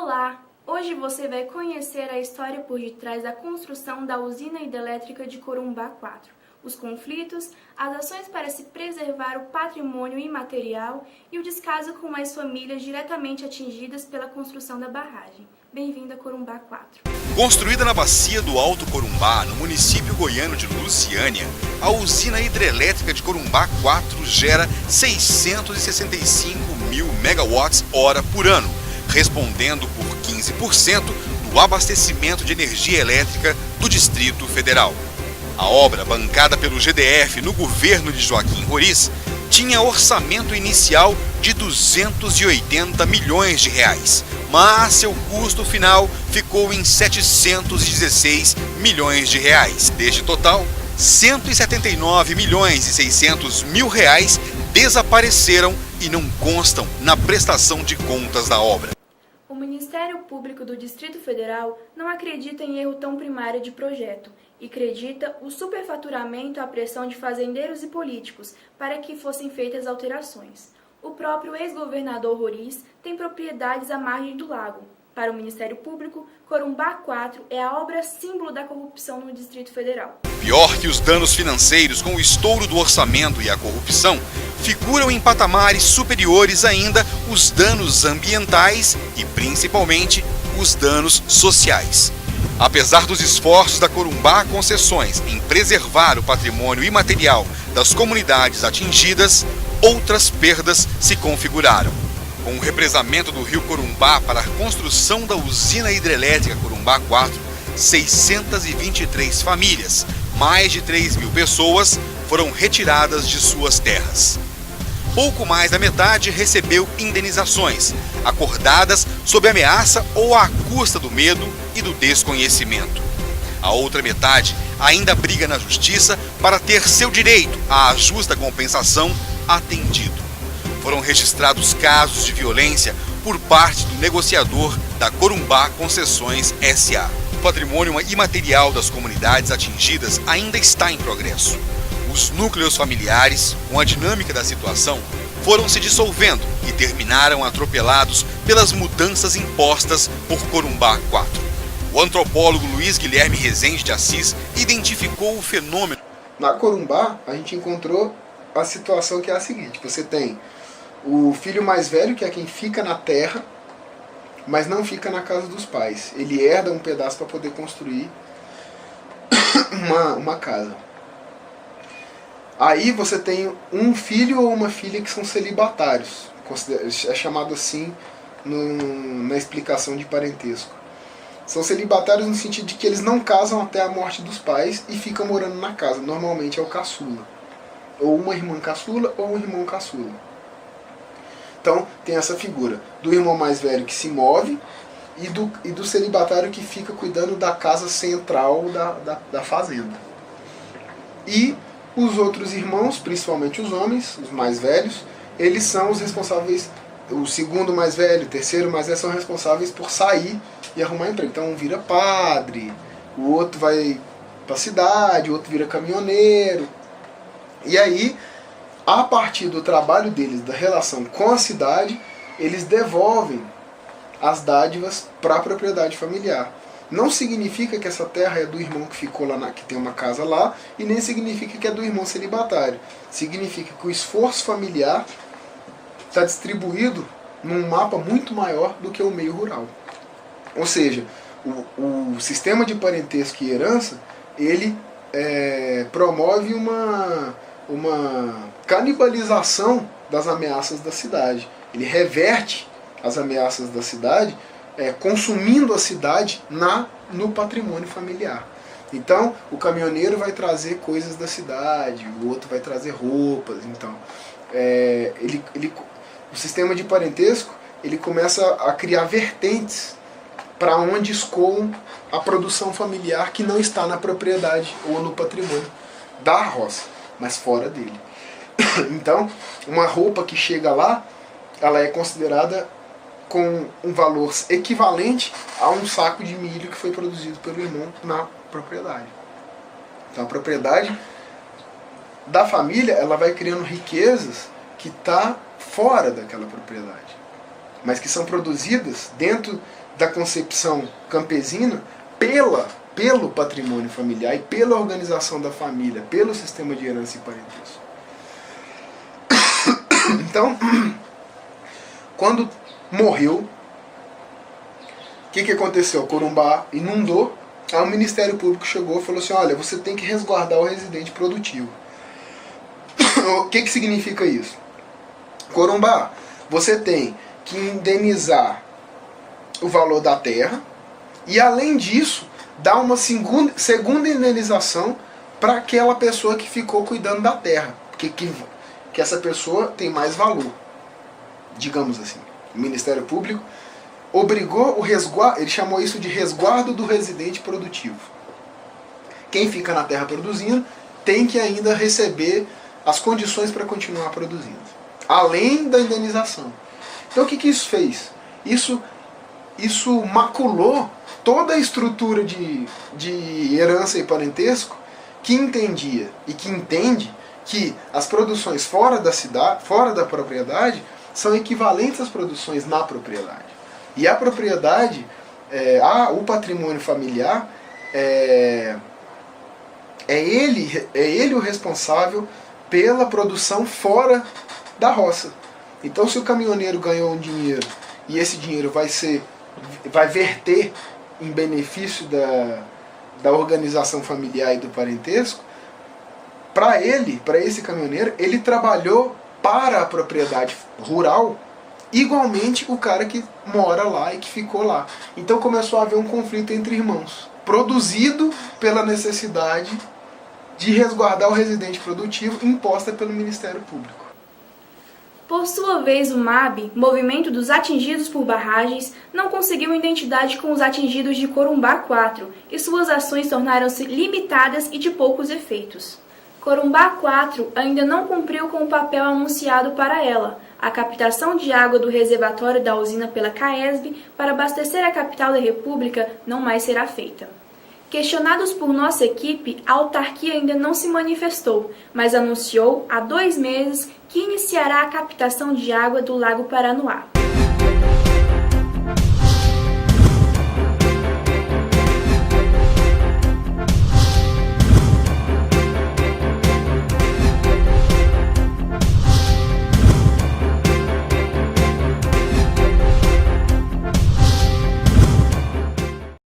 Olá! Hoje você vai conhecer a história por detrás da construção da usina hidrelétrica de Corumbá 4, os conflitos, as ações para se preservar o patrimônio imaterial e o descaso com as famílias diretamente atingidas pela construção da barragem. Bem-vindo a Corumbá 4. Construída na bacia do Alto Corumbá, no município goiano de Luciânia, a usina hidrelétrica de Corumbá 4 gera 665 mil megawatts-hora por ano, respondendo por 15% do abastecimento de energia elétrica do Distrito Federal. A obra, bancada pelo GDF no governo de Joaquim Roriz, tinha orçamento inicial de 280 milhões de reais, mas seu custo final ficou em 716 milhões de reais. Deste total, 179 milhões e 600 mil reais desapareceram e não constam na prestação de contas da obra. O Ministério Público do Distrito Federal não acredita em erro tão primário de projeto e acredita o superfaturamento à pressão de fazendeiros e políticos para que fossem feitas alterações. O próprio ex-governador Roriz tem propriedades à margem do lago. Para o Ministério Público, Corumbá 4 é a obra símbolo da corrupção no Distrito Federal. Pior que os danos financeiros com o estouro do orçamento e a corrupção, figuram em patamares superiores ainda os danos ambientais e, principalmente, os danos sociais. Apesar dos esforços da Corumbá Concessões em preservar o patrimônio imaterial das comunidades atingidas, outras perdas se configuraram. Com o represamento do rio Corumbá para a construção da usina hidrelétrica Corumbá 4, 623 famílias, mais de 3 mil pessoas, foram retiradas de suas terras. Pouco mais da metade recebeu indenizações, acordadas sob ameaça ou à custa do medo e do desconhecimento. A outra metade ainda briga na justiça para ter seu direito à justa compensação atendido. Foram registrados casos de violência por parte do negociador da Corumbá Concessões S.A. O patrimônio imaterial das comunidades atingidas ainda está em progresso. Os núcleos familiares, com a dinâmica da situação, foram se dissolvendo e terminaram atropelados pelas mudanças impostas por Corumbá 4. O antropólogo Luiz Guilherme Rezende de Assis identificou o fenômeno. Na Corumbá, a gente encontrou a situação que é a seguinte: você tem o filho mais velho, que é quem fica na terra, mas não fica na casa dos pais. Ele herda um pedaço para poder construir uma casa. Aí você tem um filho ou uma filha que são celibatários. É chamado assim na explicação de parentesco. São celibatários no sentido de que eles não casam até a morte dos pais e ficam morando na casa. Normalmente é o caçula. Ou uma irmã caçula ou um irmão caçula. Então tem essa figura do irmão mais velho que se move e do celibatário que fica cuidando da casa central da fazenda. E os outros irmãos, principalmente os homens, os mais velhos, eles são os responsáveis, o segundo mais velho, o terceiro mais velho, são responsáveis por sair e arrumar emprego. Então um vira padre, o outro vai para a cidade, o outro vira caminhoneiro. E aí, a partir do trabalho deles, da relação com a cidade, eles devolvem as dádivas para a propriedade familiar. Não significa que essa terra é do irmão que ficou lá, que tem uma casa lá, e nem significa que é do irmão celibatário. Significa que o esforço familiar está distribuído num mapa muito maior do que o meio rural. Ou seja, o sistema de parentesco e herança, ele promove uma canibalização das ameaças da cidade. Ele reverte as ameaças da cidade, consumindo a cidade no patrimônio familiar. Então, o caminhoneiro vai trazer coisas da cidade, o outro vai trazer roupas. Então, o sistema de parentesco ele começa a criar vertentes para onde escoam a produção familiar que não está na propriedade ou no patrimônio da roça, mas fora dele. Então, uma roupa que chega lá, ela é considerada com um valor equivalente a um saco de milho que foi produzido pelo irmão na propriedade. Então a propriedade da família, ela vai criando riquezas que está fora daquela propriedade. mas que são produzidas dentro da concepção campesina pelo patrimônio familiar e pela organização da família, pelo sistema de herança e parentesco. Então, quando morreu, o que aconteceu? Corumbá inundou, aí o Ministério Público chegou e falou assim, olha, você tem que resguardar o residente produtivo. O que significa isso? Corumbá, você tem que indenizar o valor da terra e, além disso, dar uma segunda indenização para aquela pessoa que ficou cuidando da terra, que essa pessoa tem mais valor, digamos assim. O Ministério Público obrigou o resguardo, ele chamou isso de resguardo do residente produtivo. Quem fica na terra produzindo tem que ainda receber as condições para continuar produzindo, além da indenização. Então o que isso fez? Isso maculou toda a estrutura de herança e parentesco que entendia e que entende que as produções fora da cidade, fora da propriedade, são equivalentes às produções na propriedade. E a propriedade, o patrimônio familiar, é ele o responsável pela produção fora da roça. Então, se o caminhoneiro ganhou um dinheiro e esse dinheiro vai verter em benefício da organização familiar e do parentesco, para esse caminhoneiro, ele trabalhou para a propriedade rural igualmente o cara que mora lá e que ficou lá. Então começou a haver um conflito entre irmãos, produzido pela necessidade de resguardar o residente produtivo imposta pelo Ministério Público. Por sua vez, o MAB, Movimento dos Atingidos por Barragens, não conseguiu identidade com os atingidos de Corumbá 4 e suas ações tornaram-se limitadas e de poucos efeitos. Corumbá 4 ainda não cumpriu com o papel anunciado para ela, a captação de água do reservatório da usina pela CAESB para abastecer a capital da República não mais será feita. Questionados por nossa equipe, a autarquia ainda não se manifestou, mas anunciou há 2 meses que iniciará a captação de água do Lago Paranoá.